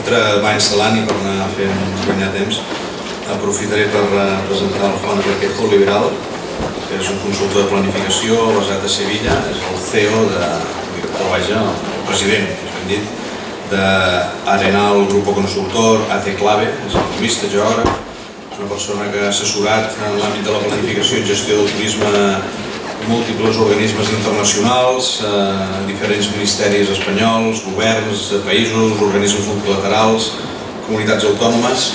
mentre va instal·lant i per anar fent guanyar temps, aprofitaré per presentar el Juan Requejo Liberal, que és un consultor de planificació basat a Sevilla, és el CEO, el president, més ben dit, d'Arenal Grupo Consultor, AT Clave, és economista, geògraf, és una persona que ha assessorat en l'àmbit de la planificació i gestió del turisme múltiples organismes internacionals, diferents ministeris espanyols, governs de països, organismes multilaterals, comunitats autònomes.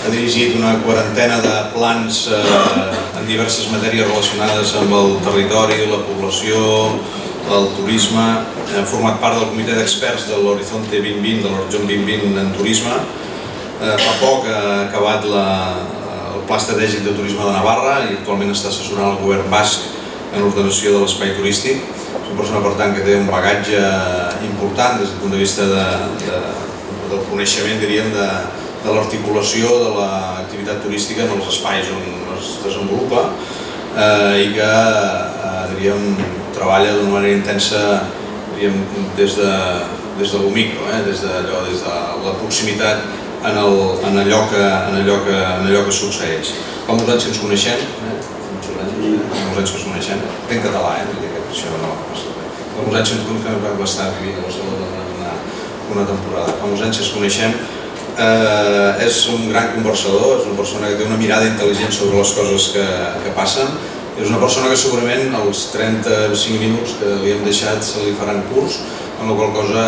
Ha dirigit una quarantena de plans en diverses matèries relacionades amb el territori, la població, el turisme. Ha format part del comitè d'experts de l'Horizonte 2020, de l'Horitzó 2020 en turisme. Fa poc ha acabat el Pla Estratègic de Turisme de Navarra i actualment està assessorant el govern basc en l'ordenació de l'espai turístic. És una persona, per tant, que té un bagatge important des del punt de vista del coneixement, diríem, de l'articulació de l'activitat turística en els espais on es desenvolupa i que, diríem, treballa d'una manera intensa, diríem, des de l'omicro, des de la proximitat en allò que succeeix. Fa molts anys que ens coneixem, en català, això no passa res. Fa molts anys que vam estar vivint a Barcelona una temporada. Fa molts anys que ens coneixem. És un gran conversador, és una persona que té una mirada intel·ligent sobre les coses que passen. És una persona que segurament els 35 minuts que li hem deixat se li faran curts, amb la qual cosa,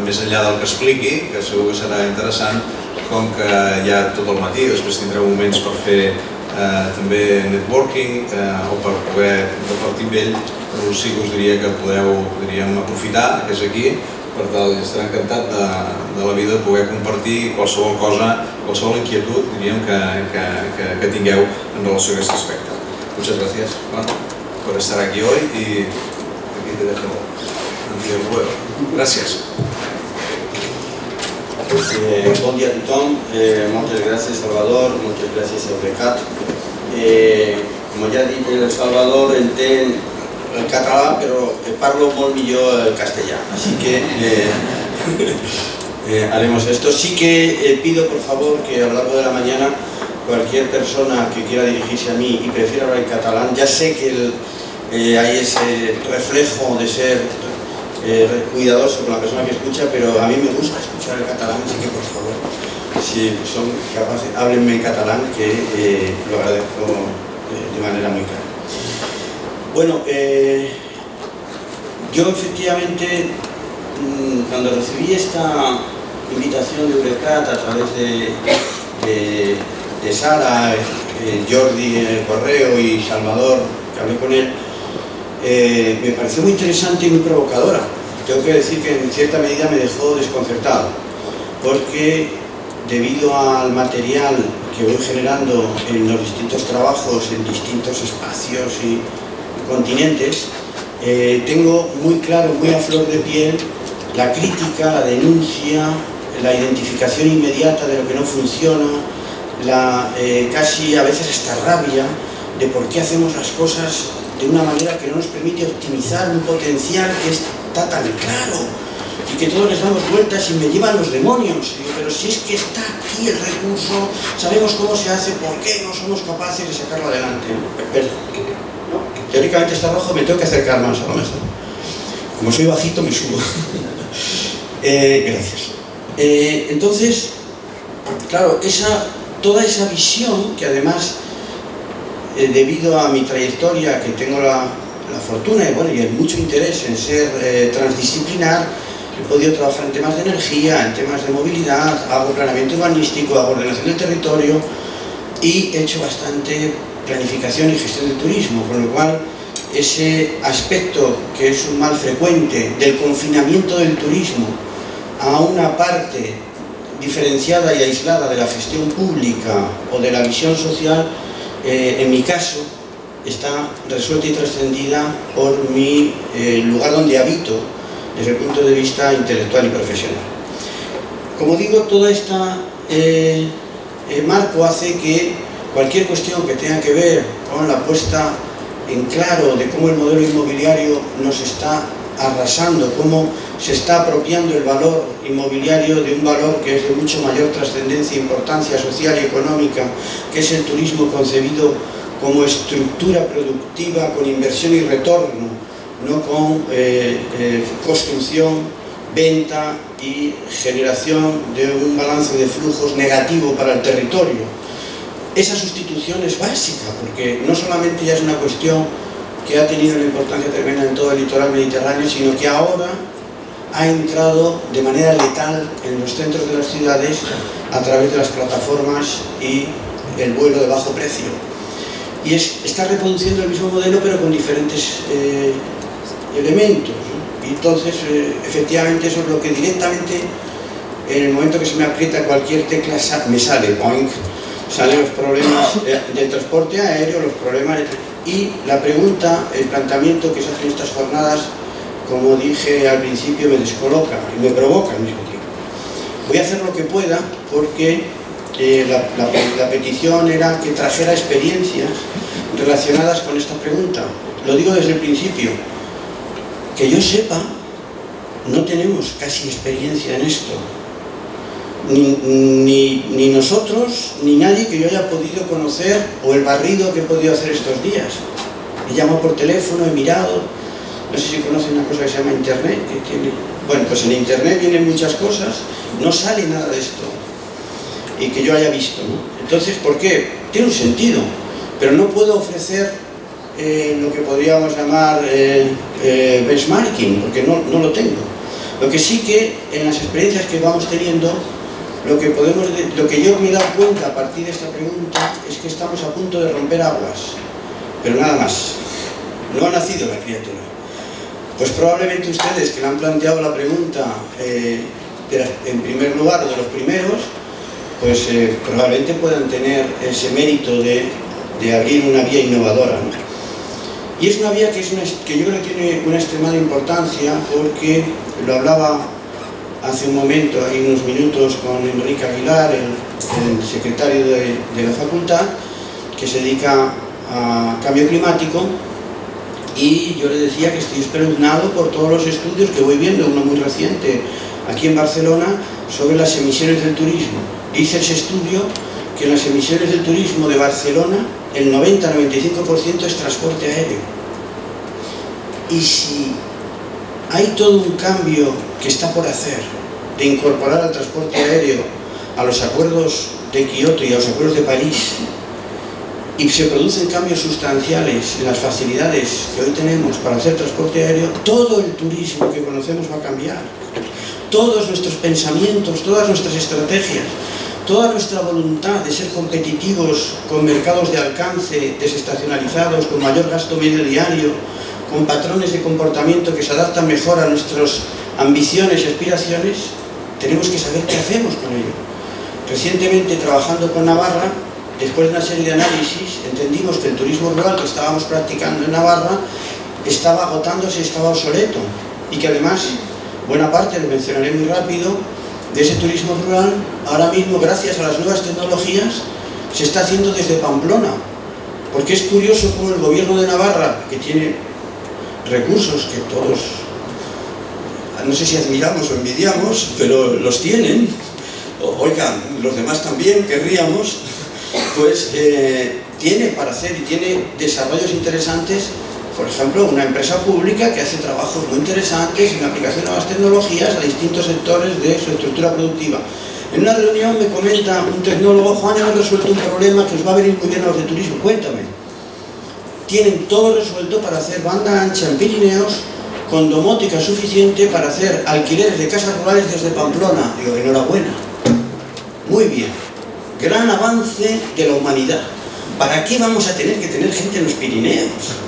més enllà del que expliqui, que segur que serà interessant, com que hi ha tot el matí, després tindreu moments per fer també networking o per poder repartir amb ell, però sí que us diria que podeu aprofitar que és aquí, per tal, estarà encantat de la vida de poder compartir qualsevol cosa, qualsevol inquietud, diríem, que tingueu en relació a aquest aspecte. Muchas gracias, Juan, por estar aquí hoy y aquí te dejo el juego. Gracias. Bon dia a tothom, moltes gràcies Salvador, moltes gràcies Eurecat. Com ja ha dit el Salvador, entenc el català, però parlo molt millor el castellà, así que haremos esto. Sí que pido por favor que a lo largo de la mañana cualquier persona que quiera dirigirse a mí y prefiera hablar en catalán, ya sé que hay ese reflejo de ser cuidadoso con la persona que escucha, pero a mí me gusta escuchar el catalán, así que por favor, si son capaces, háblenme en catalán, que lo agradezco de manera muy clara. Bueno, yo efectivamente, cuando recibí esta invitación de Eurecat a través de Sara, Jordi en el correo y Salvador, que hablé con él, me pareció muy interesante y muy provocadora. Tengo que decir que en cierta medida me dejó desconcertado, porque debido al material que voy generando en los distintos trabajos, en distintos espacios y continentes, tengo muy claro, muy a flor de piel, la crítica, la denuncia, la identificación inmediata de lo que no funciona, casi a veces hasta rabia de por qué hacemos las cosas de una manera que no nos permite optimizar un potencial que está tan claro y que todos les damos vueltas y me llevan los demonios. Digo, pero si es que está aquí el recurso, sabemos cómo se hace, ¿por qué no somos capaces de sacarlo adelante? ¿No? Teóricamente está abajo, me tengo que acercar más a lo mejor. Como soy bajito me subo. Gracias. Entonces, claro, toda esa visión que además, debido a mi trayectoria, que tengo la fortuna y el mucho interés en ser transdisciplinar, he podido trabajar en temas de energía, en temas de movilidad, hago planeamiento urbanístico, hago ordenación del territorio y he hecho bastante planificación y gestión del turismo, con lo cual ese aspecto que es un mal frecuente del confinamiento del turismo a una parte diferenciada y aislada de la gestión pública o de la visión social, en mi caso, está resuelta y trascendida por mi lugar donde habito desde el punto de vista intelectual y profesional. Como digo, todo este marco hace que cualquier cuestión que tenga que ver con la puesta en claro de cómo el modelo inmobiliario nos está arrasando, cómo se está apropiando el valor inmobiliario de un valor que es de mucho mayor trascendencia e importancia social y económica, que es el turismo concebido como estructura productiva con inversión y retorno, no con construcción, venta y generación de un balance de flujos negativo para el territorio. Esa sustitución es básica, porque no solamente ya es una cuestión que ha tenido una importancia tremenda en todo el litoral mediterráneo, sino que ahora ha entrado de manera letal en los centros de las ciudades a través de las plataformas y el vuelo de bajo precio. Y está reproduciendo el mismo modelo, pero con diferentes elementos, ¿no? Y entonces, efectivamente, eso es lo que directamente, en el momento que se me aprieta cualquier tecla, me sale, boing, salen los problemas del transporte aéreo, los problemas y la pregunta, el planteamiento que se hace en estas jornadas, como dije al principio, me descoloca y me provoca al mismo tiempo. Voy a hacer lo que pueda porque la petición era que trajera experiencias relacionadas con esta pregunta. Lo digo desde el principio, que yo sepa, no tenemos casi experiencia en esto. Ni nosotros, ni nadie que yo haya podido conocer, o el barrido que he podido hacer estos días. He llamado por teléfono, he mirado, no sé si conocen una cosa que se llama Internet, que tiene... Bueno, pues en Internet vienen muchas cosas, no sale nada de esto, y que yo haya visto, ¿no? Entonces, ¿por qué? Tiene un sentido, pero no puedo ofrecer lo que podríamos llamar benchmarking, porque no lo tengo. Lo que sí que, en las experiencias que vamos teniendo, lo que yo me he dado cuenta a partir de esta pregunta es que estamos a punto de romper aguas, pero nada más. No ha nacido la criatura. Pues probablemente ustedes que le han planteado la pregunta en primer lugar, de los primeros, pues probablemente puedan tener ese mérito de abrir una vía innovadora, ¿no? Y es una vía que yo creo que tiene una extremada importancia, porque lo hablaba hace un momento, hay unos minutos, con Enrique Aguilar, el secretario de la facultad, que se dedica a cambio climático, y yo le decía que estoy espeluznado por todos los estudios que voy viendo, uno muy reciente aquí en Barcelona, sobre las emisiones del turismo. Dice ese estudio que en las emisiones del turismo de Barcelona el 90-95% es transporte aéreo. Y si hay todo un cambio que está por hacer de incorporar al transporte aéreo a los acuerdos de Kioto y a los acuerdos de París, y se producen cambios sustanciales en las facilidades que hoy tenemos para hacer transporte aéreo, todo el turismo que conocemos va a cambiar. Todos nuestros pensamientos, todas nuestras estrategias, toda nuestra voluntad de ser competitivos con mercados de alcance, desestacionalizados, con mayor gasto medio diario, con patrones de comportamiento que se adaptan mejor a nuestras ambiciones y aspiraciones, tenemos que saber qué hacemos con ello. Recientemente, trabajando con Navarra, después de una serie de análisis, entendimos que el turismo rural que estábamos practicando en Navarra estaba agotándose, estaba obsoleto, y que además, buena parte, lo mencionaré muy rápido, de ese turismo rural, ahora mismo, gracias a las nuevas tecnologías, se está haciendo desde Pamplona. Porque es curioso cómo el gobierno de Navarra, que tiene recursos que todos, no sé si admiramos o envidiamos, pero los tienen, oigan, los demás también querríamos, pues tiene para hacer y tiene desarrollos interesantes. Por ejemplo, una empresa pública que hace trabajos muy interesantes en aplicación de nuevas tecnologías a distintos sectores de su estructura productiva. En una reunión me comenta un tecnólogo: Juan, hemos resuelto un problema que os va a venir muy bien a los de turismo. Cuéntame. Tienen todo resuelto para hacer banda ancha en Pirineos, con domótica suficiente para hacer alquileres de casas rurales desde Pamplona. Digo, enhorabuena. Muy bien. Gran avance de la humanidad. ¿Para qué vamos a tener que tener gente en los Pirineos?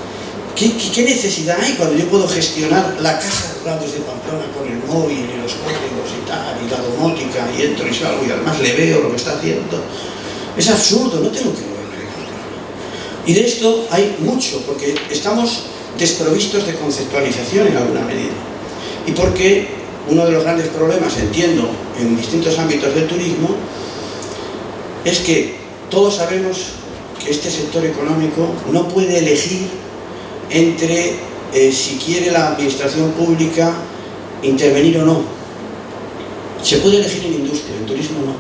¿Qué necesidad hay cuando yo puedo gestionar la casa rural desde Pamplona con el móvil y los códigos y tal, y la domótica, y entro y salgo, y además le veo lo que está haciendo? Es absurdo, no tengo que moverme de Pamplona. Y de esto hay mucho, porque estamos desprovistos de conceptualización en alguna medida. Y porque uno de los grandes problemas, entiendo, en distintos ámbitos del turismo, es que todos sabemos que este sector económico no puede elegir entre si quiere la administración pública intervenir o no. Se puede elegir en industria, en turismo no,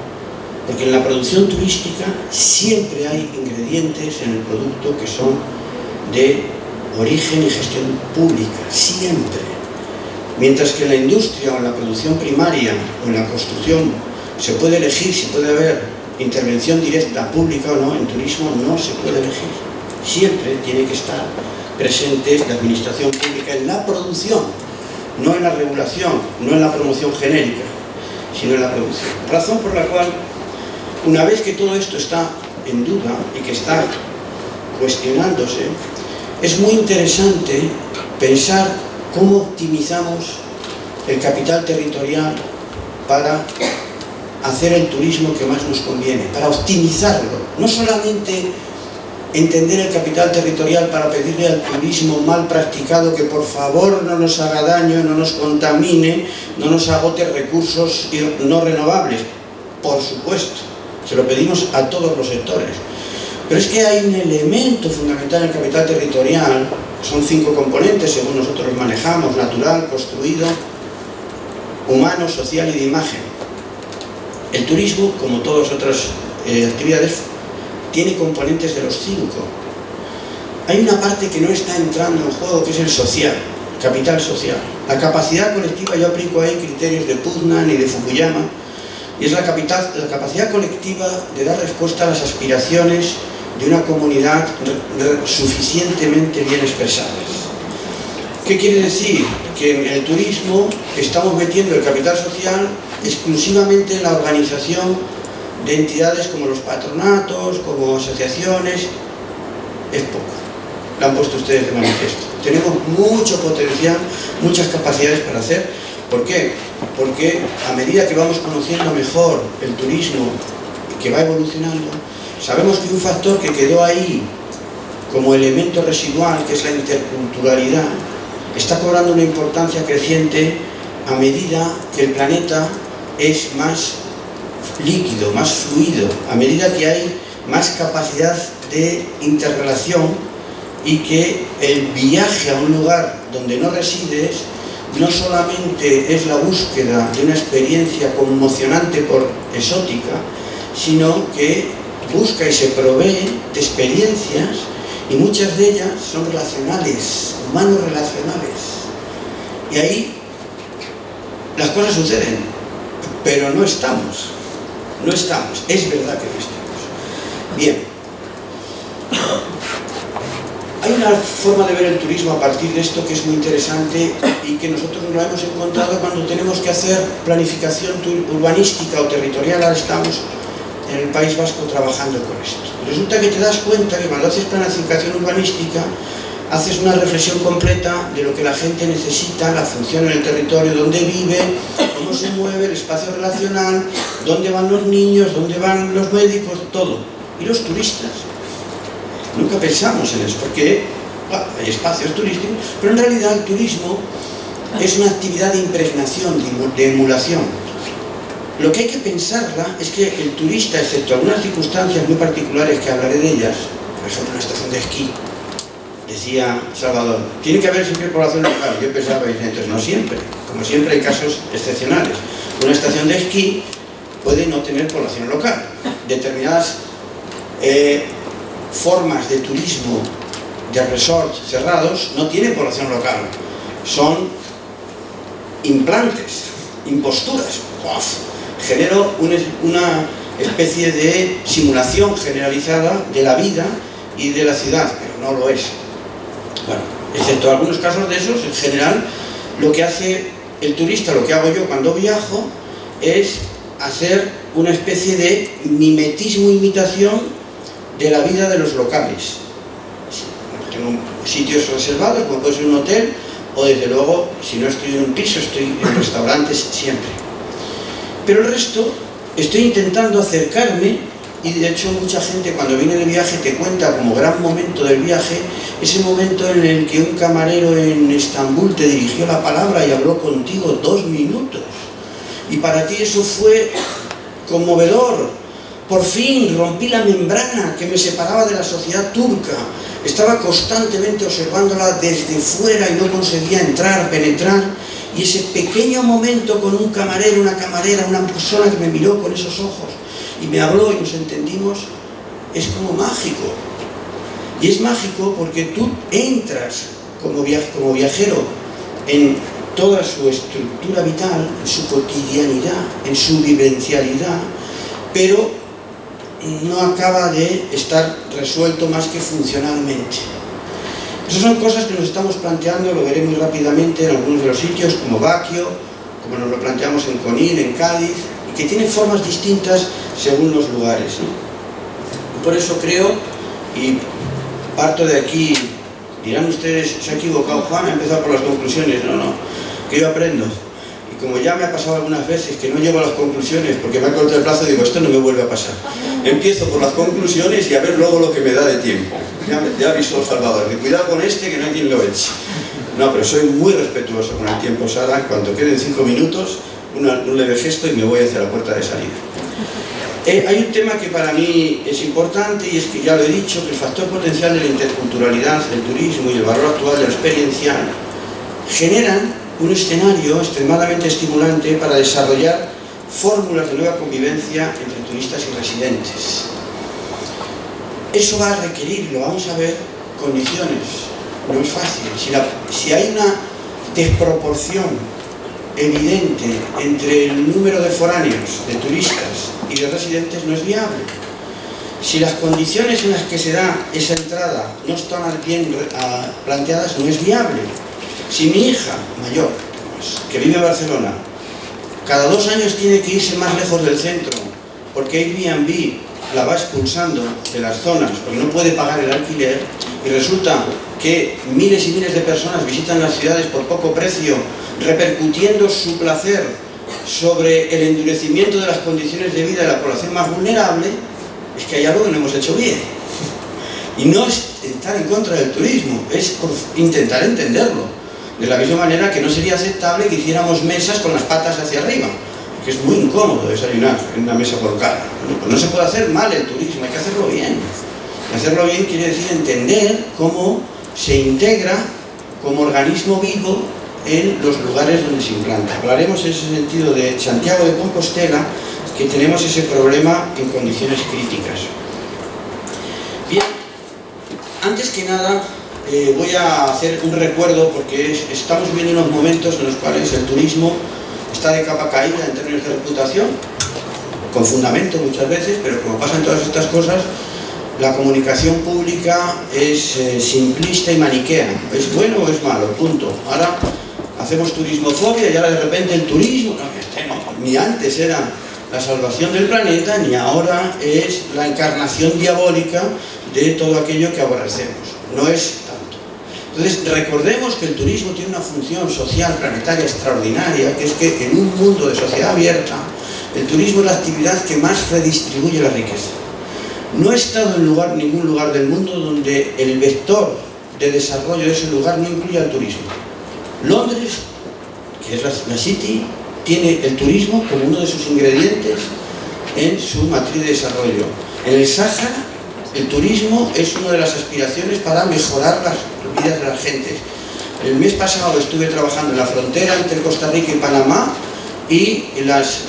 porque en la producción turística siempre hay ingredientes en el producto que son de origen y gestión pública, siempre. Mientras que en la industria o en la producción primaria o en la construcción se puede elegir si puede haber intervención directa, pública o no, en turismo no se puede elegir. Siempre tiene que estar presente la administración pública en la producción, no en la regulación, no en la promoción genérica, sino en la producción. Razón por la cual, una vez que todo esto está en duda y que está cuestionándose, es muy interesante pensar cómo optimizamos el capital territorial para hacer el turismo que más nos conviene, para optimizarlo. No solamente entender el capital territorial para pedirle al turismo mal practicado que por favor no nos haga daño, no nos contamine, no nos agote recursos no renovables. Por supuesto, se lo pedimos a todos los sectores. Pero es que hay un elemento fundamental en el capital territorial, son 5 componentes según nosotros los manejamos: natural, construido, humano, social y de imagen. El turismo, como todas otras actividades, tiene componentes de los 5. Hay una parte que no está entrando en juego, que es el social, capital social. La capacidad colectiva, yo aplico ahí criterios de Putnam y de Fukuyama, y es la capacidad colectiva de dar respuesta a las aspiraciones de una comunidad suficientemente bien expresadas. ¿Qué quiere decir? Que en el turismo estamos metiendo el capital social exclusivamente en la organización de entidades como los patronatos, como asociaciones. Es poco. Lo han puesto ustedes de manifiesto. Tenemos mucho potencial, muchas capacidades para hacer. ¿Por qué? Porque a medida que vamos conociendo mejor el turismo, que va evolucionando, sabemos que un factor que quedó ahí como elemento residual, que es la interculturalidad, está cobrando una importancia creciente a medida que el planeta es más líquido, más fluido, a medida que hay más capacidad de interrelación y que el viaje a un lugar donde no resides no solamente es la búsqueda de una experiencia conmocionante por exótica, sino que busca y se provee de experiencias, y muchas de ellas son relacionales, humano-relacionales. Y ahí las cosas suceden, pero no estamos. Es verdad que no estamos. Bien. Hay una forma de ver el turismo a partir de esto que es muy interesante y que nosotros nos lo hemos encontrado cuando tenemos que hacer planificación urbanística o territorial. Ahora estamos en el País Vasco trabajando con esto. Resulta que te das cuenta que cuando haces planificación urbanística haces una reflexión completa de lo que la gente necesita, la función en el territorio, dónde vive, cómo se mueve, el espacio relacional, dónde van los niños, dónde van los médicos, todo. Y los turistas. Nunca pensamos en eso, porque hay espacios turísticos, pero en realidad el turismo es una actividad de impregnación, de emulación. Lo que hay que pensarla es que el turista, excepto algunas circunstancias muy particulares que hablaré de ellas, por ejemplo una estación de esquí, decía Salvador, tiene que haber siempre población local. Yo pensaba, entonces no siempre, como siempre hay casos excepcionales. Una estación de esquí puede no tener población local. Determinadas formas de turismo de resorts cerrados no tienen población local, son implantes, imposturas. Genero una especie de simulación generalizada de la vida y de la ciudad, pero no lo es. Bueno, excepto algunos casos de esos, en general lo que hace el turista, lo que hago yo cuando viajo, es hacer una especie de mimetismo, imitación de la vida de los locales. Tengo sitios reservados, como puede ser un hotel, o desde luego, si no estoy en un piso, estoy en restaurantes siempre. Pero el resto, estoy intentando acercarme, y de hecho mucha gente cuando viene de viaje te cuenta como gran momento del viaje, ese momento en el que un camarero en Estambul te dirigió la palabra y habló contigo 2 minutos. Y para ti eso fue conmovedor, Por fin rompí la membrana que me separaba de la sociedad turca. Estaba constantemente observándola desde fuera y no conseguía entrar, penetrar. Y ese pequeño momento con un camarero, una camarera, una persona que me miró con esos ojos y me habló y nos entendimos, es como mágico. Y es mágico porque tú entras como viajero en toda su estructura vital, en su cotidianidad, en su vivencialidad, pero no acaba de estar resuelto más que funcionalmente. Esas son cosas que nos estamos planteando, lo veré muy rápidamente en algunos de los sitios, como Baquio, como nos lo planteamos en Conil, en Cádiz, y que tienen formas distintas según los lugares, ¿no? Y por eso creo, y parto de aquí, dirán ustedes, se ha equivocado Juan, ha empezado por las conclusiones. No, que yo aprendo. Y como ya me ha pasado algunas veces que no llego a las conclusiones porque me ha cortado el plazo, digo, esto no me vuelve a pasar. Empiezo por las conclusiones y a ver luego lo que me da de tiempo. Ya avisó el Salvador, que cuidado con este, que no hay quien lo eche. No, pero soy muy respetuoso con el tiempo, Sara. Cuando queden 5 minutos, un leve gesto y me voy hacia la puerta de salida. Hay un tema que para mí es importante y es que ya lo he dicho, que el factor potencial de la interculturalidad, del turismo y el valor actual de lo experiencial generan un escenario extremadamente estimulante para desarrollar fórmulas de nueva convivencia entre turistas y residentes. Eso va a requerir, lo vamos a ver, condiciones. No es fácil. Si hay una desproporción evidente entre el número de foráneos, de turistas y de residentes, no es viable. Si las condiciones en las que se da esa entrada no están bien planteadas, no es viable. Si mi hija mayor, que vive en Barcelona, cada 2 años tiene que irse más lejos del centro porque Airbnb la va expulsando de las zonas porque no puede pagar el alquiler, y resulta que miles y miles de personas visitan las ciudades por poco precio, repercutiendo su placer sobre el endurecimiento de las condiciones de vida de la población más vulnerable, es que hay algo que no hemos hecho bien. Y no es estar en contra del turismo, es por intentar entenderlo. De la misma manera que no sería aceptable que hiciéramos mesas con las patas hacia arriba, que es muy incómodo desayunar en una mesa por cara. No se puede hacer mal el turismo, hay que hacerlo bien. Y hacerlo bien quiere decir entender cómo se integra como organismo vivo en los lugares donde se implanta. Hablaremos en ese sentido de Santiago de Compostela, que tenemos ese problema en condiciones críticas. Bien, antes que nada voy a hacer un recuerdo porque estamos viviendo unos momentos en los cuales el turismo está de capa caída en términos de reputación, con fundamento muchas veces, pero como pasa en todas estas cosas, la comunicación pública es simplista y maniquea. ¿Es bueno o es malo? Punto. Ahora hacemos turismofobia y ahora de repente el turismo, ni antes era la salvación del planeta, ni ahora es la encarnación diabólica de todo aquello que aborrecemos. No es tanto. Entonces recordemos que el turismo tiene una función social planetaria extraordinaria, que es que en un mundo de sociedad abierta, el turismo es la actividad que más redistribuye la riqueza. No he estado en ningún lugar del mundo donde el vector de desarrollo de ese lugar no incluya el turismo. Londres, que es la City, tiene el turismo como uno de sus ingredientes en su matriz de desarrollo. En el Sáhara, el turismo es una de las aspiraciones para mejorar las vidas de las gentes. El mes pasado estuve trabajando en la frontera entre Costa Rica y Panamá, y los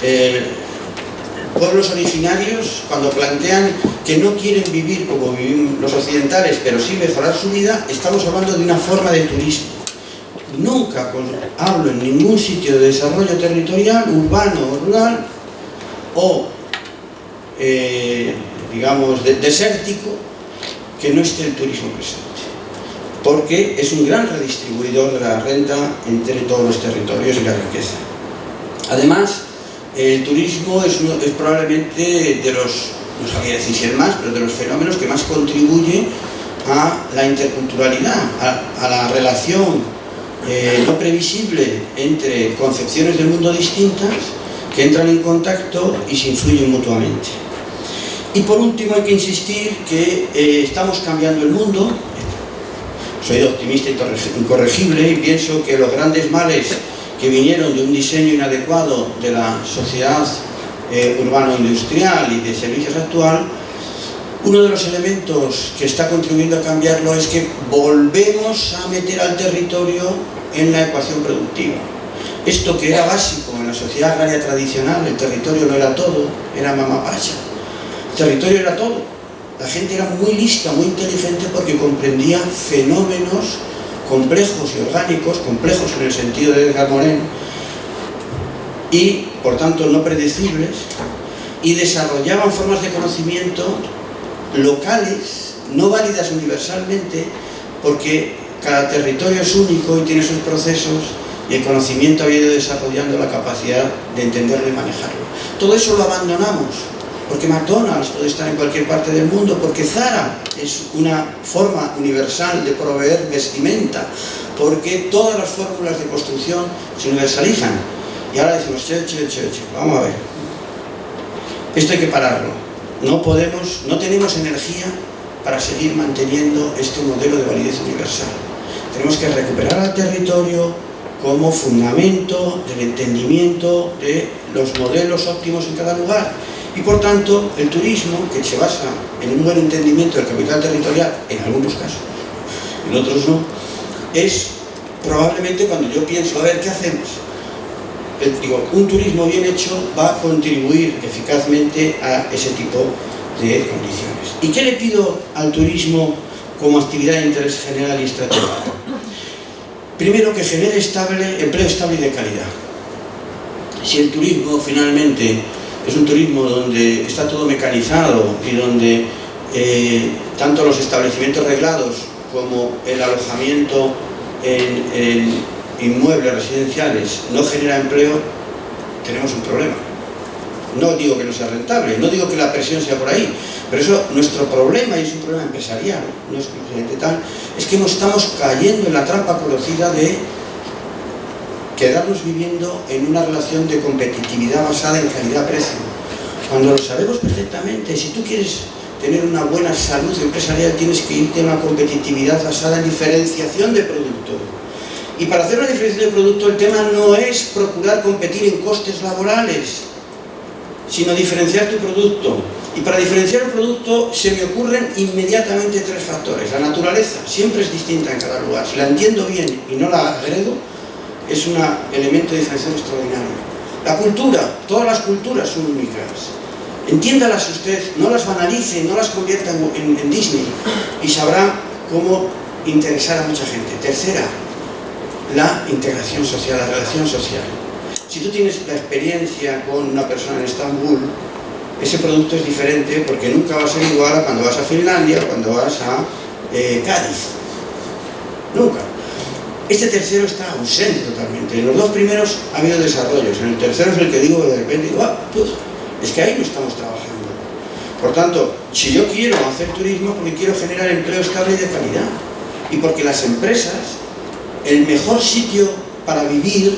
pueblos originarios, cuando plantean que no quieren vivir como vivimos los occidentales, pero sí mejorar su vida, estamos hablando de una forma de turismo. Nunca hablo en ningún sitio de desarrollo territorial, urbano o rural, o digamos desértico, que no esté el turismo presente, porque es un gran redistribuidor de la renta entre todos los territorios y la riqueza. Además, el turismo es probablemente de los, no sabría decir si el más, pero de los fenómenos que más contribuye a la interculturalidad, a la relación no previsible entre concepciones del mundo distintas que entran en contacto y se influyen mutuamente. Y por último hay que insistir que estamos cambiando el mundo. Soy optimista incorregible y pienso que los grandes males que vinieron de un diseño inadecuado de la sociedad urbano-industrial y de servicios actual, uno de los elementos que está contribuyendo a cambiarlo es que volvemos a meter al territorio en la ecuación productiva. Esto que era básico en la sociedad agraria tradicional, el territorio no era todo, era mamapacha. El territorio era todo. La gente era muy lista, muy inteligente porque comprendía fenómenos complejos y orgánicos, complejos en el sentido de Edgar Morin, y por tanto no predecibles, y desarrollaban formas de conocimiento locales, no válidas universalmente, porque cada territorio es único y tiene sus procesos, y el conocimiento había ido desarrollando la capacidad de entenderlo y manejarlo. Todo eso lo abandonamos, porque McDonald's puede estar en cualquier parte del mundo, porque Zara es una forma universal de proveer vestimenta, porque todas las fórmulas de construcción se universalizan. Y ahora decimos, vamos a ver, esto hay que pararlo. No tenemos energía para seguir manteniendo este modelo de validez universal. Tenemos que recuperar al territorio como fundamento del entendimiento de los modelos óptimos en cada lugar. Y por tanto, el turismo, que se basa en un buen entendimiento del capital territorial, en algunos casos, en otros no, es probablemente cuando yo pienso, a ver, ¿qué hacemos? Un turismo bien hecho va a contribuir eficazmente a ese tipo de condiciones. ¿Y qué le pido al turismo como actividad de interés general y estratégico? Primero, que genere empleo estable y de calidad. Si el turismo finalmente es un turismo donde está todo mecanizado y donde tanto los establecimientos reglados como el alojamiento en inmuebles residenciales no genera empleo, tenemos un problema. No digo que no sea rentable, no digo que la presión sea por ahí, pero eso, nuestro problema, y es un problema empresarial, no es exclusivamente tal, es que no estamos cayendo en la trampa conocida de quedarnos viviendo en una relación de competitividad basada en calidad-precio. Cuando lo sabemos perfectamente, si tú quieres tener una buena salud empresarial, tienes que irte a una competitividad basada en diferenciación de producto. Y para hacer una diferenciación de producto, el tema no es procurar competir en costes laborales, sino diferenciar tu producto. Y para diferenciar un producto se me ocurren inmediatamente tres factores. La naturaleza siempre es distinta en cada lugar. Si la entiendo bien y no la agredo, es un elemento de diferenciación extraordinario. La cultura, todas las culturas son únicas. Entiéndalas usted, no las banalice, no las convierta en Disney, y sabrá cómo interesar a mucha gente. Tercera, la integración social, la relación social. Si tú tienes la experiencia con una persona en Estambul, ese producto es diferente porque nunca va a ser igual a cuando vas a Finlandia o cuando vas a Cádiz. Nunca. Este tercero está ausente totalmente. En los dos primeros ha habido desarrollos. En el tercero es el que digo de repente, es que ahí no estamos trabajando. Por tanto, si yo quiero hacer turismo, porque quiero generar empleo estable y de calidad. Y porque las empresas, el mejor sitio para vivir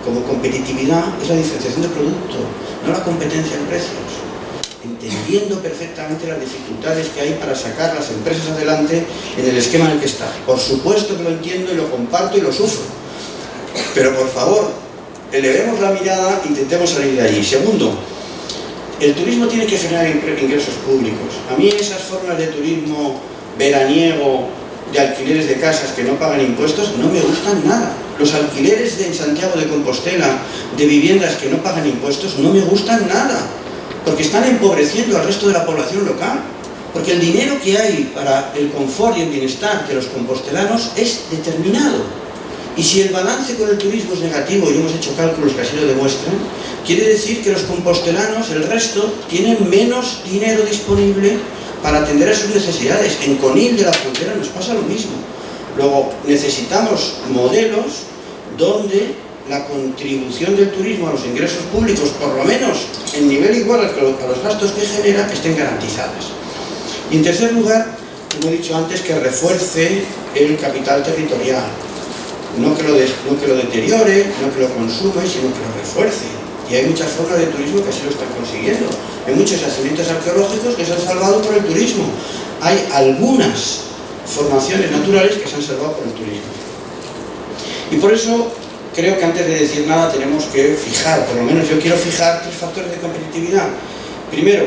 como competitividad es la diferenciación de producto, no la competencia en precios. Entendiendo perfectamente las dificultades que hay para sacar las empresas adelante en el esquema en el que están. Por supuesto que lo entiendo y lo comparto y lo sufro. Pero por favor, elevemos la mirada, intentemos salir de allí. Segundo, el turismo tiene que generar ingresos públicos. A mí esas formas de turismo veraniego, de alquileres de casas que no pagan impuestos, no me gustan nada. Los alquileres en Santiago de Compostela de viviendas que no pagan impuestos no me gustan nada, porque están empobreciendo al resto de la población local. Porque el dinero que hay para el confort y el bienestar de los compostelanos es determinado. Y si el balance con el turismo es negativo, y hemos hecho cálculos que así lo demuestran, quiere decir que los compostelanos, el resto, tienen menos dinero disponible para atender a sus necesidades. En Conil de la Frontera nos pasa lo mismo. Luego, necesitamos modelos donde la contribución del turismo a los ingresos públicos, por lo menos en nivel igual a los gastos que genera, estén garantizadas. Y en tercer lugar, como he dicho antes, que refuerce el capital territorial. No que lo deteriore, no que lo consuma, sino que lo refuerce. Y hay muchas formas de turismo que así lo están consiguiendo. Hay muchos yacimientos arqueológicos que se han salvado por el turismo. Hay algunas formaciones naturales que se han salvado por el turismo. Y por eso creo que antes de decir nada tenemos que fijar, por lo menos yo quiero fijar 3 factores de competitividad. Primero,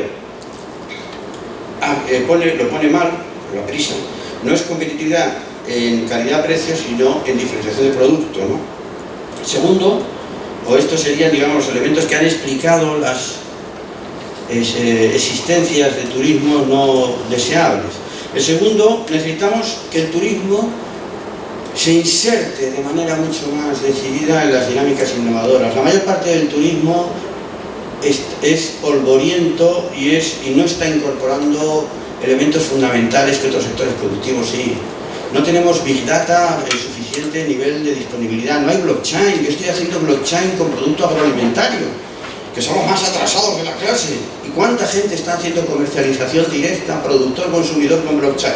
lo pone mal, por la prisa, no es competitividad en calidad-precio, sino en diferenciación de producto, ¿no? Segundo, o estos serían, digamos, los elementos que han explicado las existencias de turismo no deseables. El segundo, necesitamos que el turismo se inserte de manera mucho más decidida en las dinámicas innovadoras. La mayor parte del turismo es polvoriento y no está incorporando elementos fundamentales que otros sectores productivos sí. No tenemos Big Data en suficiente nivel de disponibilidad, no hay blockchain. Yo estoy haciendo blockchain con producto agroalimentario, que son los más atrasados de la clase. ¿Y cuánta gente está haciendo comercialización directa, productor-consumidor con blockchain?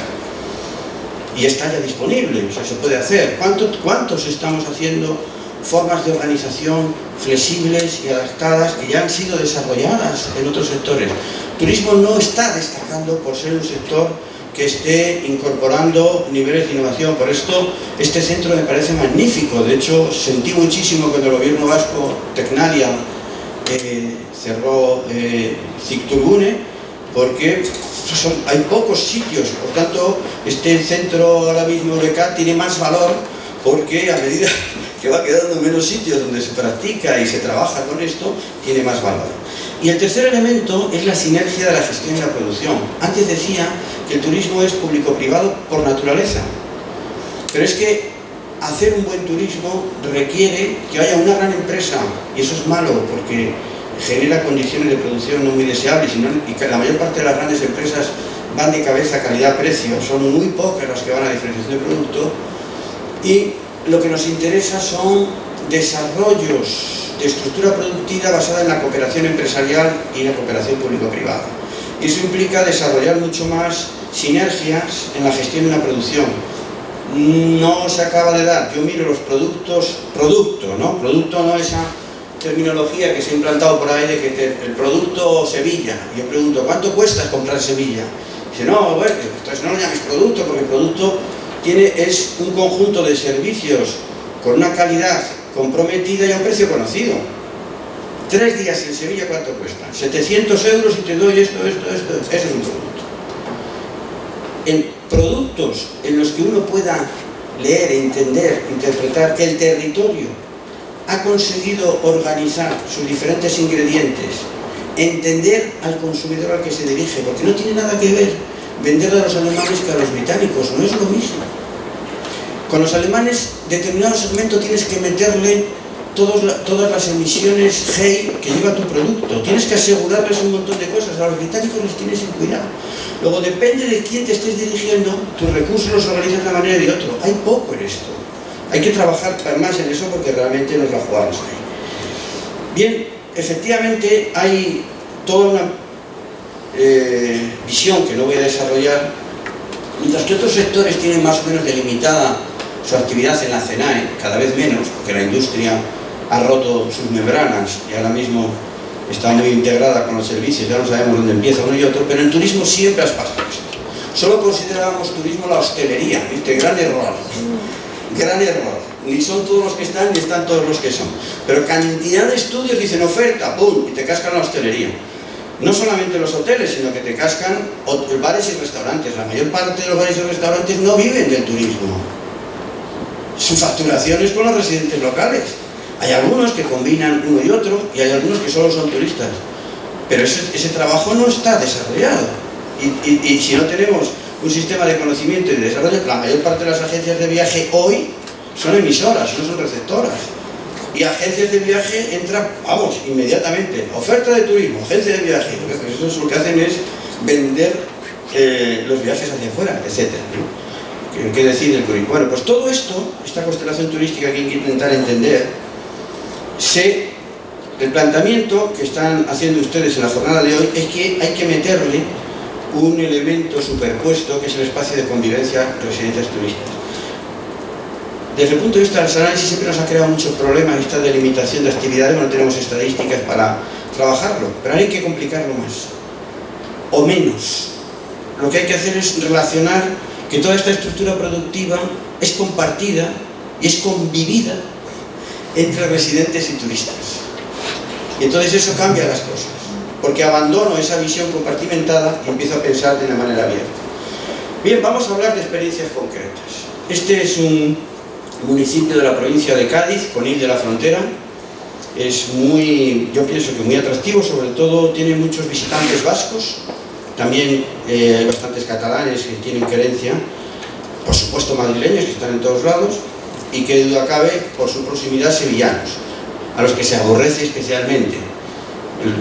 Y está ya disponible, o sea, se puede hacer. ¿Cuántos estamos haciendo formas de organización flexibles y adaptadas que ya han sido desarrolladas en otros sectores? Turismo no está destacando por ser un sector que esté incorporando niveles de innovación. Por esto, este centro me parece magnífico. De hecho, sentí muchísimo cuando el gobierno vasco, Tecnalia, cerró Cicturbune, porque hay pocos sitios. Por tanto, este centro ahora mismo Eurecat tiene más valor porque a medida que va quedando menos sitios donde se practica y se trabaja con esto, tiene más valor. Y el tercer elemento es la sinergia de la gestión y la producción. Antes decía que el turismo es público-privado por naturaleza, pero es que hacer un buen turismo requiere que haya una gran empresa, y eso es malo porque genera condiciones de producción no muy deseables, y que la mayor parte de las grandes empresas van de cabeza calidad-precio, son muy pocas las que van a diferenciación de producto, y lo que nos interesa son desarrollos de estructura productiva basada en la cooperación empresarial y la cooperación público-privada. Y eso implica desarrollar mucho más sinergias en la gestión de una producción. No se acaba de dar. Yo miro los productos, ¿no? Producto no esa terminología que se ha implantado por ahí de que el producto Sevilla. Yo pregunto, ¿cuánto cuesta comprar Sevilla? Dice, no, bueno, entonces no lo llames producto, porque el producto es un conjunto de servicios con una calidad comprometida y a un precio conocido. 3 días en Sevilla, ¿cuánto cuesta? 700 euros y te doy esto. Eso es un producto. En productos en los que uno pueda leer, entender, interpretar que el territorio ha conseguido organizar sus diferentes ingredientes, entender al consumidor al que se dirige, porque no tiene nada que ver venderle a los alemanes que a los británicos, no es lo mismo. Con los alemanes, determinado segmento tienes que meterle todas las emisiones GEI que lleva tu producto. Tienes que asegurarles un montón de cosas. A los británicos les tienes sin cuidado. Luego, depende de quién te estés dirigiendo, tus recursos los organizas de una manera y de otra. Hay poco en esto. Hay que trabajar más en eso porque realmente nos la jugamos ahí. Bien, efectivamente hay toda una visión que no voy a desarrollar, mientras que otros sectores tienen más o menos delimitada su actividad en la CENAE, cada vez menos, porque la industria ha roto sus membranas y ahora mismo está muy integrada con los servicios, ya no sabemos dónde empieza uno y otro, pero en turismo siempre has pasado esto. Solo considerábamos turismo la hostelería, ¿viste? Gran error. Ni son todos los que están, ni están todos los que son. Pero cantidad de estudios dicen oferta, ¡pum!, y te cascan la hostelería. No solamente los hoteles, sino que te cascan bares y restaurantes. La mayor parte de los bares y restaurantes no viven del turismo. Su facturación es con los residentes locales. Hay algunos que combinan uno y otro, y hay algunos que solo son turistas. Pero ese trabajo no está desarrollado. Y si no tenemos un sistema de conocimiento y de desarrollo, la mayor parte de las agencias de viaje hoy son emisoras, no son receptoras. Y agencias de viaje entran, vamos, inmediatamente. Oferta de turismo, agencia de viaje. Pues eso lo que hacen es vender los viajes hacia afuera, etc., ¿no? ¿Qué decide el turismo? Bueno, pues todo esto, esta constelación turística que hay que intentar entender, el planteamiento que están haciendo ustedes en la jornada de hoy es que hay que meterle un elemento superpuesto que es el espacio de convivencia de residencias turísticas. Desde el punto de vista del análisis siempre nos ha creado muchos problemas esta delimitación de actividades, no tenemos estadísticas para trabajarlo, pero hay que complicarlo más o menos. Lo que hay que hacer es relacionar que toda esta estructura productiva es compartida y es convivida entre residentes y turistas. Y entonces eso cambia las cosas, porque abandono esa visión compartimentada y empiezo a pensar de una manera abierta. Bien, vamos a hablar de experiencias concretas. Este es un municipio de la provincia de Cádiz, Conil de la Frontera. Es muy, yo pienso que muy atractivo, sobre todo tiene muchos visitantes vascos, también hay bastantes catalanes que tienen querencia, por supuesto madrileños que están en todos lados, y que duda cabe por su proximidad sevillanos, a los que se aborrece especialmente,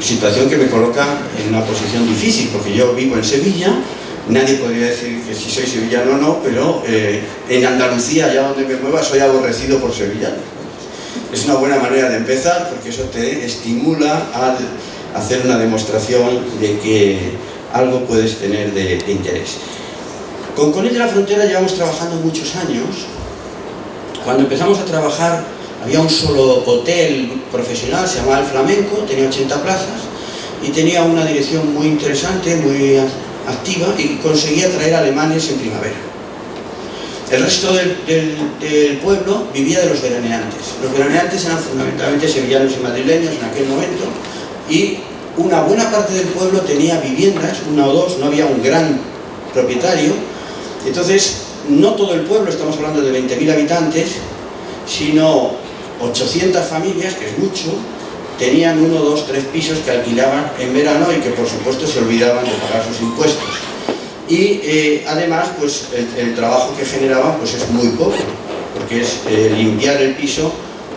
situación que me coloca en una posición difícil, porque yo vivo en Sevilla, nadie podría decir que si soy sevillano o no, pero en Andalucía, allá donde me mueva, soy aborrecido por sevillanos. Es una buena manera de empezar, porque eso te estimula a hacer una demostración de que algo puedes tener de interés. Con Conil de la Frontera llevamos trabajando muchos años. Cuando empezamos a trabajar había un solo hotel profesional, se llamaba El Flamenco, tenía 80 plazas y tenía una dirección muy interesante, muy activa, y conseguía traer alemanes en primavera. El resto del pueblo vivía de los veraneantes. Los veraneantes eran fundamentalmente sevillanos y madrileños en aquel momento, y una buena parte del pueblo tenía viviendas, una o dos, no había un gran propietario. Entonces, no todo el pueblo, estamos hablando de 20.000 habitantes, sino 800 familias, que es mucho, tenían 1, 2, 3 pisos que alquilaban en verano y que por supuesto se olvidaban de pagar sus impuestos. Y además, pues el trabajo que generaban pues es muy poco, porque es limpiar el piso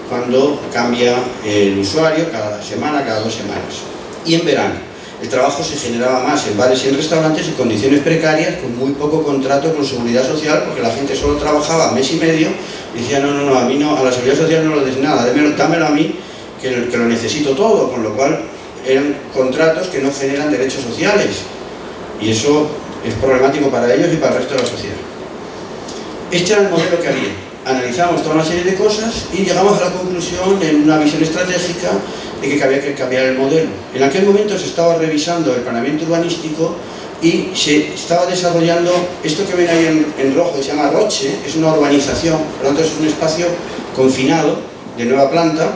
cuando cambia el usuario, cada semana, cada 2 semanas. Y en verano el trabajo se generaba más en bares y en restaurantes en condiciones precarias, con muy poco contrato con seguridad social, porque la gente solo trabajaba mes y medio y decía no, a mí no, a la seguridad social no lo des nada, dámelo a mí, que lo necesito todo, con lo cual eran contratos que no generan derechos sociales, y eso es problemático para ellos y para el resto de la sociedad. Este era el modelo que había. Analizamos toda una serie de cosas y llegamos a la conclusión, en una visión estratégica, de que había que cambiar el modelo. En aquel momento se estaba revisando el planeamiento urbanístico y se estaba desarrollando esto que ven ahí en rojo, que se llama Roche, es una urbanización, por lo tanto es un espacio confinado de nueva planta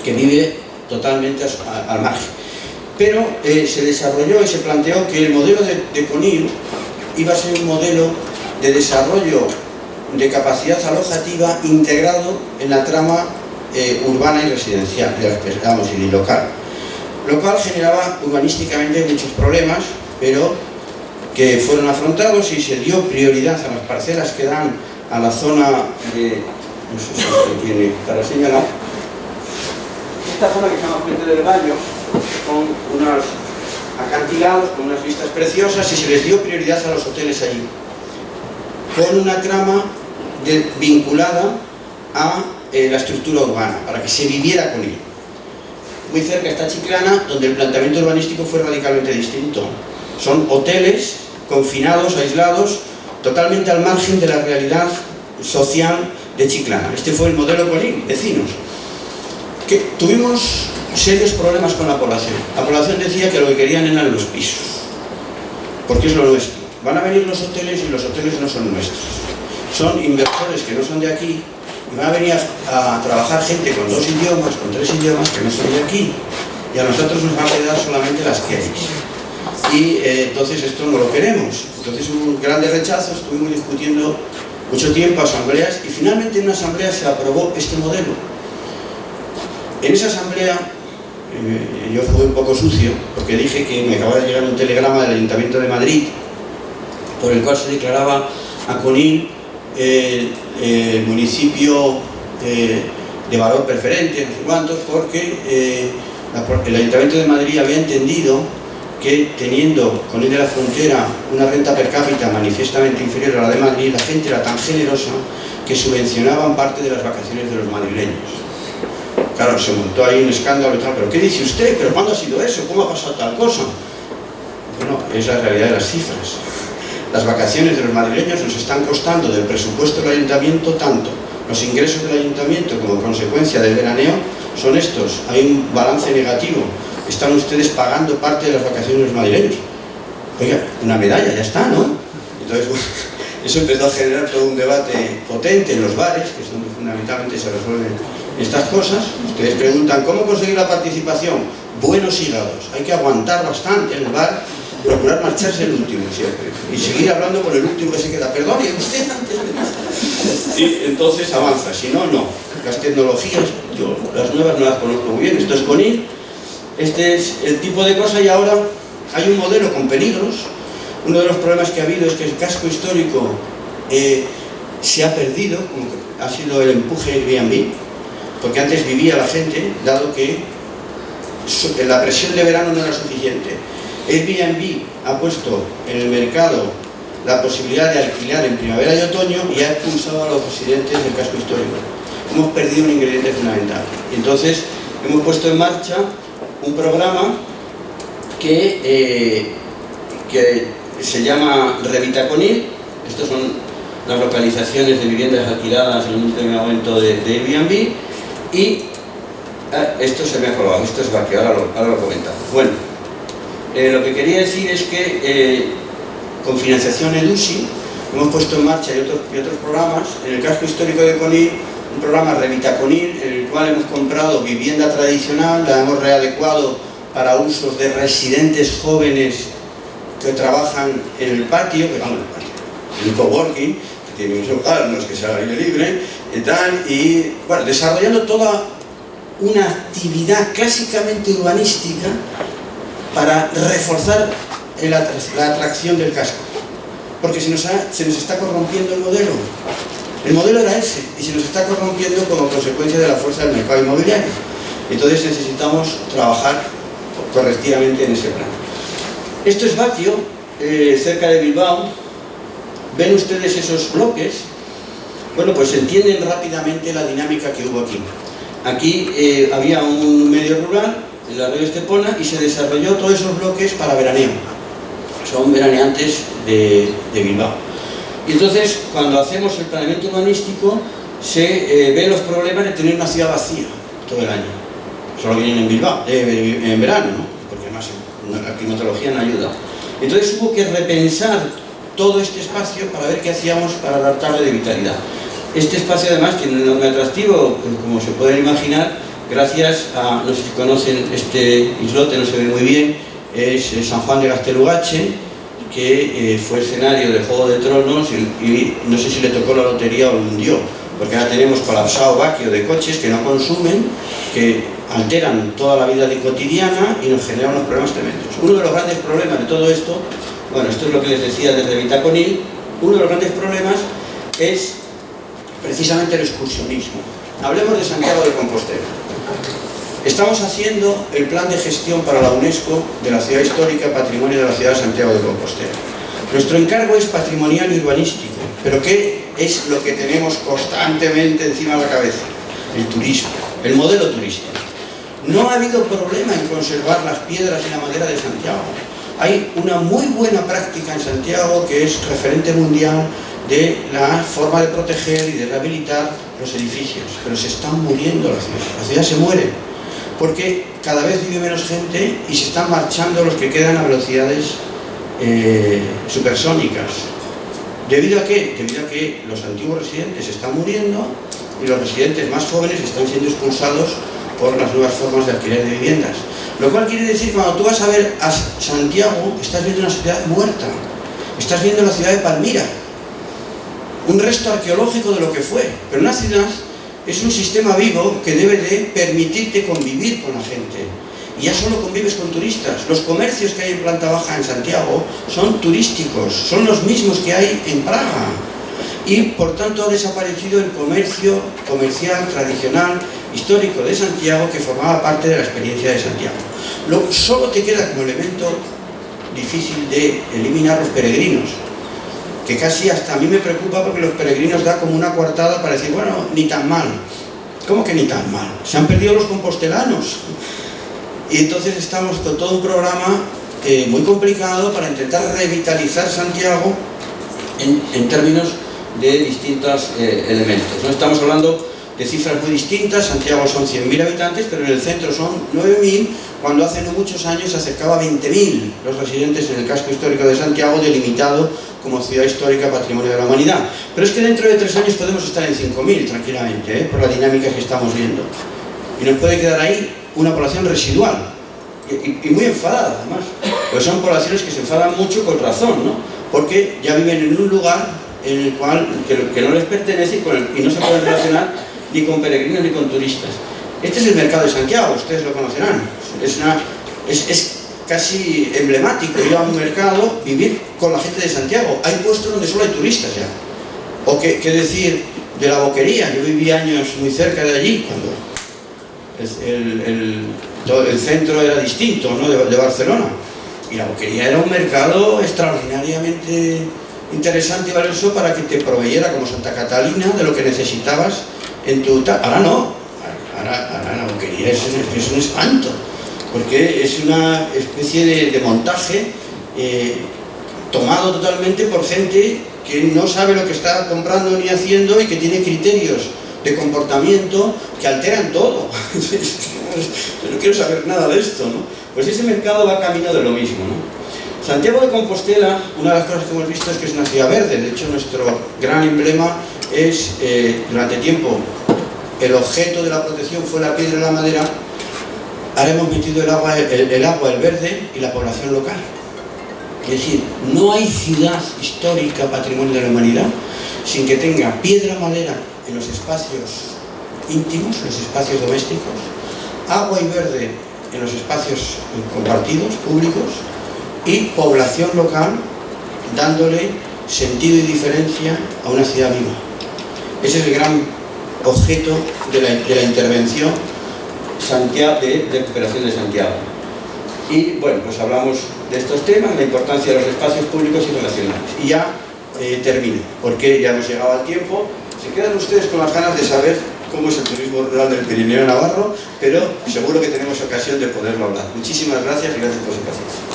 que vive totalmente al margen. Pero se desarrolló y se planteó que el modelo de Conil iba a ser un modelo de desarrollo de capacidad alojativa integrado en la trama urbana y residencial, y local. Lo cual generaba urbanísticamente muchos problemas, pero que fueron afrontados y se dio prioridad a las parcelas que dan a la zona de... no sé si se tiene para señalar. Esta zona que se llama Fuente del Gallo, con unos acantilados, con unas vistas preciosas, y se les dio prioridad a los hoteles allí, con una trama vinculada a la estructura urbana, para que se viviera con ello. Muy cerca está Chiclana, donde el planteamiento urbanístico fue radicalmente distinto. Son hoteles confinados, aislados, totalmente al margen de la realidad social de Chiclana. Este fue el modelo Conil, vecinos. Que tuvimos serios problemas con la población. La población decía que lo que querían eran los pisos, porque es lo nuestro. Van a venir los hoteles y los hoteles no son nuestros. Son inversores que no son de aquí, y van a venir a trabajar gente con 2 idiomas, con 3 idiomas que no son de aquí, y a nosotros nos van a quedar solamente las que hay. Y entonces esto no lo queremos. Entonces hubo grandes rechazos, estuvimos discutiendo mucho tiempo, asambleas, y finalmente en una asamblea se aprobó este modelo. En esa asamblea yo fui un poco sucio, porque dije que me acababa de llegar un telegrama del Ayuntamiento de Madrid por el cual se declaraba a Conil municipio de valor preferente, no sé cuántos, porque el Ayuntamiento de Madrid había entendido que, teniendo Conil de la Frontera una renta per cápita manifiestamente inferior a la de Madrid, la gente era tan generosa que subvencionaban parte de las vacaciones de los madrileños. Claro, se montó ahí un escándalo y tal, pero ¿qué dice usted? ¿Pero cuándo ha sido eso? ¿Cómo ha pasado tal cosa? Bueno, es la realidad de las cifras. Las vacaciones de los madrileños nos están costando del presupuesto del ayuntamiento tanto. Los ingresos del ayuntamiento como consecuencia del veraneo son estos. Hay un balance negativo. Están ustedes pagando parte de las vacaciones de los madrileños. Oiga, una medalla, ya está, ¿no? Entonces, bueno, eso empezó a generar todo un debate potente en los bares, que es donde fundamentalmente se resuelven estas cosas. Ustedes preguntan, ¿cómo conseguir la participación? Buenos hígados, hay que aguantar bastante en el bar, procurar marcharse el último siempre, y seguir hablando con el último que se queda, perdón, y usted antes de... Y entonces avanza, si no, no. Las tecnologías, yo las nuevas no las conozco muy bien, esto es CONIL, este es el tipo de cosa, y ahora hay un modelo con peligros. Uno de los problemas que ha habido es que el casco histórico se ha perdido, ha sido el empuje Airbnb, porque antes vivía la gente, dado que la presión de verano no era suficiente. Airbnb ha puesto en el mercado la posibilidad de alquilar en primavera y otoño y ha expulsado a los residentes del casco histórico. Hemos perdido un ingrediente fundamental. Entonces hemos puesto en marcha un programa que se llama Revita CONIL. Estos son las localizaciones de viviendas alquiladas en el último momento de Airbnb. Y esto se me ha colgado, esto es Baquio, ahora lo comentamos. Bueno, lo que quería decir es que con financiación EDUSI hemos puesto en marcha y otros programas. En el casco histórico de CONIL, un programa Revita CONIL, en el cual hemos comprado vivienda tradicional, la hemos readecuado para usos de residentes jóvenes que trabajan en el patio, que vamos, en el coworking, que tienen un local, no es que sea al aire libre, y tal, y bueno, desarrollando toda una actividad clásicamente urbanística para reforzar la atracción del casco, porque se nos está corrompiendo el modelo. El modelo era ese, y se nos está corrompiendo como consecuencia de la fuerza del mercado inmobiliario. Entonces necesitamos trabajar correctivamente en ese plan. Esto es Baquio, cerca de Bilbao. ¿Ven ustedes esos bloques? Bueno, pues entienden rápidamente la dinámica que hubo aquí. Aquí había un medio rural, el arroyo Estepona, y se desarrolló todos esos bloques para veraneo. Son veraneantes de Bilbao. Y entonces, cuando hacemos el planeamiento urbanístico, se ven los problemas de tener una ciudad vacía todo el año. Solo vienen en Bilbao, en verano, ¿no? Porque además la climatología no ayuda. Entonces hubo que repensar todo este espacio para ver qué hacíamos para dotarle de vitalidad. Este espacio además tiene un enorme atractivo, como se pueden imaginar, gracias a, no sé si conocen este islote, no se ve muy bien, es San Juan de Gaztelugatxe, que fue escenario de Juego de Tronos y no sé si le tocó la lotería o lo hundió, porque ahora tenemos colapsado Baquio de coches que no consumen, que alteran toda la vida cotidiana y nos generan unos problemas tremendos. Uno de los grandes problemas de todo esto, bueno, esto es lo que les decía desde Revita CONIL, uno de los grandes problemas es precisamente el excursionismo. Hablemos de Santiago de Compostela. Estamos haciendo el plan de gestión para la UNESCO de la ciudad histórica, patrimonio de la ciudad de Santiago de Compostela. Nuestro encargo es patrimonial y urbanístico, pero ¿qué es lo que tenemos constantemente encima de la cabeza? El turismo, el modelo turístico. No ha habido problema en conservar las piedras y la madera de Santiago. Hay una muy buena práctica en Santiago que es referente mundial de la forma de proteger y de rehabilitar los edificios, pero se están muriendo la ciudad se muere, porque cada vez vive menos gente y se están marchando los que quedan a velocidades supersónicas. ¿Debido a qué? Debido a que los antiguos residentes están muriendo y los residentes más jóvenes están siendo expulsados por las nuevas formas de alquiler de viviendas. Lo cual quiere decir que cuando tú vas a ver a Santiago, estás viendo una ciudad muerta, estás viendo la ciudad de Palmira, un resto arqueológico de lo que fue, pero una ciudad es un sistema vivo que debe de permitirte convivir con la gente. Y ya solo convives con turistas. Los comercios que hay en planta baja en Santiago son turísticos, son los mismos que hay en Praga. Y por tanto ha desaparecido el comercio comercial, tradicional, histórico de Santiago, que formaba parte de la experiencia de Santiago. Solo te queda como elemento difícil de eliminar los peregrinos, que casi hasta a mí me preocupa porque los peregrinos da como una coartada para decir, bueno, ni tan mal. ¿Cómo que ni tan mal? Se han perdido los compostelanos. Y entonces estamos con todo un programa muy complicado para intentar revitalizar Santiago en términos de distintos elementos. No estamos hablando de cifras muy distintas. Santiago son 100.000 habitantes, pero en el centro son 9.000, cuando hace no muchos años se acercaba a 20.000 los residentes en el casco histórico de Santiago, delimitado como ciudad histórica Patrimonio de la Humanidad. Pero es que dentro de 3 años podemos estar en 5.000 tranquilamente, por la dinámica que estamos viendo. Y nos puede quedar ahí una población residual, y muy enfadada además, pues son poblaciones que se enfadan mucho con razón, ¿no? Porque ya viven en un lugar en el cual que no les pertenece y no se pueden relacionar ni con peregrinos ni con turistas. Este es el mercado de Santiago, ustedes lo conocerán. Es casi emblemático ir a un mercado, vivir con la gente de Santiago. Hay puestos donde solo hay turistas ya. O qué decir de la Boquería. Yo viví años muy cerca de allí, cuando el centro era distinto, ¿no?, de Barcelona. Y la Boquería era un mercado extraordinariamente interesante y valioso para que te proveyera, como Santa Catalina, de lo que necesitabas en tu... Ahora no, ahora la Boquería es un espanto, porque es una especie de montaje tomado totalmente por gente que no sabe lo que está comprando ni haciendo y que tiene criterios de comportamiento que alteran todo. Yo no quiero saber nada de esto, ¿no? Pues ese mercado va camino de lo mismo, ¿no? Santiago de Compostela, una de las cosas que hemos visto es que es una ciudad verde. De hecho, nuestro gran emblema es, durante tiempo, el objeto de la protección fue la piedra y la madera. Ahora hemos metido el agua, el verde y la población local. Es decir, no hay ciudad histórica, patrimonio de la humanidad, sin que tenga piedra, madera en los espacios íntimos, los espacios domésticos, agua y verde en los espacios compartidos, públicos, y población local dándole sentido y diferencia a una ciudad viva. Ese es el gran objeto de la intervención de recuperación de Santiago. Y bueno, pues hablamos de estos temas, la importancia de los espacios públicos y relacionales. Y ya termino, porque ya hemos llegado al tiempo. Se quedan ustedes con las ganas de saber cómo es el turismo rural del Pirineo Navarro, pero seguro que tenemos ocasión de poderlo hablar. Muchísimas gracias y gracias por su paciencia.